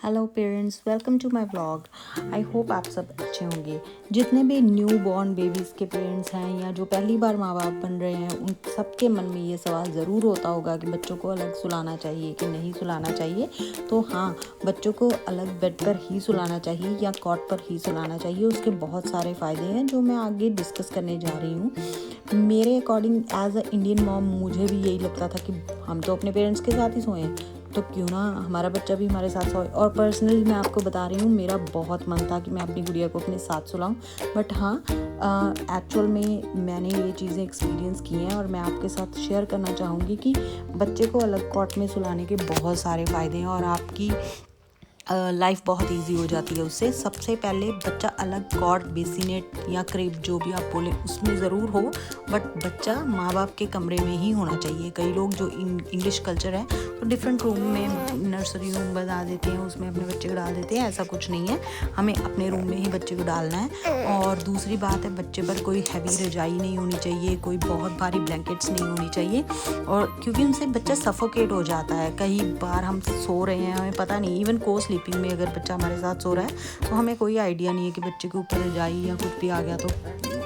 Hello parents, welcome to my vlog. I hope आप सब अच्छे होंगे। जितने भी न्यू बॉर्न बेबीज़ के पेरेंट्स हैं या जो पहली बार माँ बाप बन रहे हैं, उन सबके मन में ये सवाल ज़रूर होता होगा कि बच्चों को अलग सुलाना चाहिए कि नहीं सुलाना चाहिए। तो हाँ, बच्चों को अलग बेड पर ही सुलाना चाहिए या कॉट पर ही सुलाना चाहिए। उसके बहुत सारे फ़ायदे हैं जो मैं आगे डिस्कस करने जा रही हूँ। मेरे according as a Indian mom मुझे भी यही लगता था कि हम तो अपने पेरेंट्स के साथ ही सोएं, तो क्यों ना हमारा बच्चा भी हमारे साथ सोए। और पर्सनली मैं आपको बता रही हूँ, मेरा बहुत मन था कि मैं अपनी गुड़िया को अपने साथ सुलाऊं, बट हाँ, एक्चुअल में मैंने ये चीज़ें एक्सपीरियंस की हैं और मैं आपके साथ शेयर करना चाहूँगी कि बच्चे को अलग कॉट में सुलाने के बहुत सारे फ़ायदे हैं और आपकी लाइफ बहुत इजी हो जाती है उससे। सबसे पहले बच्चा अलग कॉट, बेसिनेट या क्रेब जो भी आप बोले उसमें ज़रूर हो, बट बच्चा माँ बाप के कमरे में ही होना चाहिए। कई लोग जो इंग्लिश कल्चर है तो डिफरेंट रूम में नर्सरी रूम बना देते हैं, उसमें अपने बच्चे को डाल देते हैं। ऐसा कुछ नहीं है, हमें अपने रूम में ही बच्चे को डालना है। और दूसरी बात है, बच्चे पर कोई हैवी रजाई नहीं होनी चाहिए, कोई बहुत भारी ब्लैंकेट्स नहीं होनी चाहिए, और क्योंकि उनसे बच्चा सफोकेट हो जाता है। कई बार हम सो रहे हैं, हमें पता नहीं, इवन को स्लीपिंग में अगर बच्चा हमारे साथ सो रहा है तो हमें कोई आइडिया नहीं है कि बच्चे के ऊपर रजाई या कुछ भी आ गया तो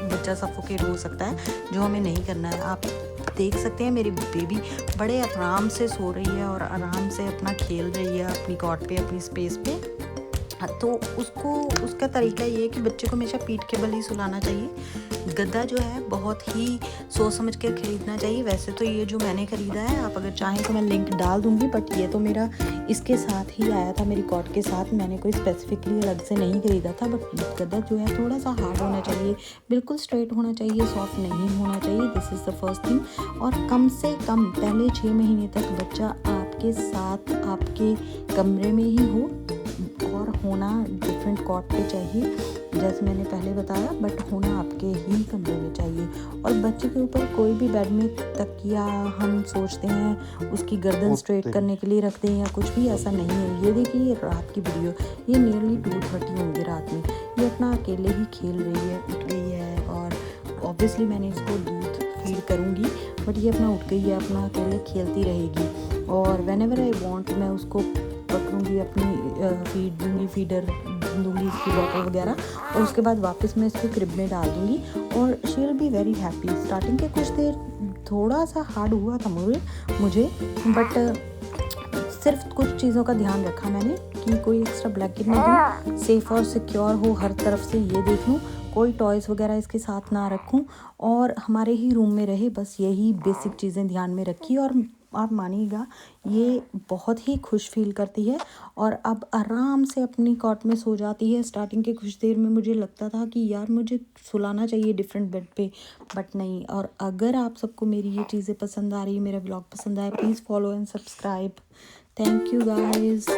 बच्चा सफोकेट हो सकता है, जो हमें नहीं करना है। आप देख सकते हैं मेरी बेबी बड़े आराम से सो रही है और आराम से अपना खेल रही है अपनी कॉट पे, अपनी स्पेस पे। तो उसका तरीका ये है कि बच्चे को हमेशा पीठ के बल ही सुलाना चाहिए। गद्दा जो है बहुत ही सोच समझ कर खरीदना चाहिए। वैसे तो ये जो मैंने ख़रीदा है, आप अगर चाहें तो मैं लिंक डाल दूँगी, बट ये तो मेरा इसके साथ ही आया था, मेरी कॉट के साथ। मैंने कोई स्पेसिफिकली अलग से नहीं ख़रीदा था। बट गद्दा जो है थोड़ा सा हार्ड होना चाहिए, बिल्कुल स्ट्रेट होना चाहिए, सॉफ्ट नहीं होना चाहिए। This is the first thing. और कम से कम पहले 6 महीने तक बच्चा आपके साथ आपके कमरे में ही हो, और होना डिफरेंट कॉट पे चाहिए जैसे मैंने पहले बताया, बट होना आपके ही कमरे में चाहिए। और बच्चे के ऊपर कोई भी बेड में तकिया हम सोचते हैं उसकी गर्दन स्ट्रेट करने के लिए रख दें या कुछ भी, ऐसा नहीं है। ये देखिए रात की वीडियो, ये नियरली 2:30 होंगे रात में, ये अपना अकेले ही खेल रही है, उठ गई है। और ऑब्वियसली मैंने इसको दूध फीड करूँगी, बट ये अपना उठ गई है, अपना अकेले खेलती रहेगी। और व्हेनेवर आई वांट मैं उसको पकड़ूँगी, अपनी फीड दूँगी, फीडर दूँगी, इसकी बॉटल वगैरह, और उसके बाद वापस मैं इसको क्रिब में डाल दूँगी और she will be very happy. Starting के कुछ देर थोड़ा सा हार्ड हुआ था मुझे, बट सिर्फ कुछ चीज़ों का ध्यान रखा मैंने कि कोई एक्स्ट्रा ब्लैंकेट ना दूँ, सेफ़ और सिक्योर हो हर तरफ से, ये देख लूँ, कोई टॉयज़ वगैरह इसके साथ ना रखूँ, और हमारे ही रूम में रहे। बस यही बेसिक चीज़ें ध्यान में रखी, और आप मानिएगा ये बहुत ही खुश फील करती है और अब आराम से अपनी कॉट में सो जाती है। स्टार्टिंग के कुछ देर में मुझे लगता था कि यार मुझे सुलाना चाहिए डिफरेंट बेड पे, बट नहीं। और अगर आप सबको मेरी ये चीज़ें पसंद आ रही है, मेरा व्लॉग पसंद आए, please follow and subscribe. Thank you guys.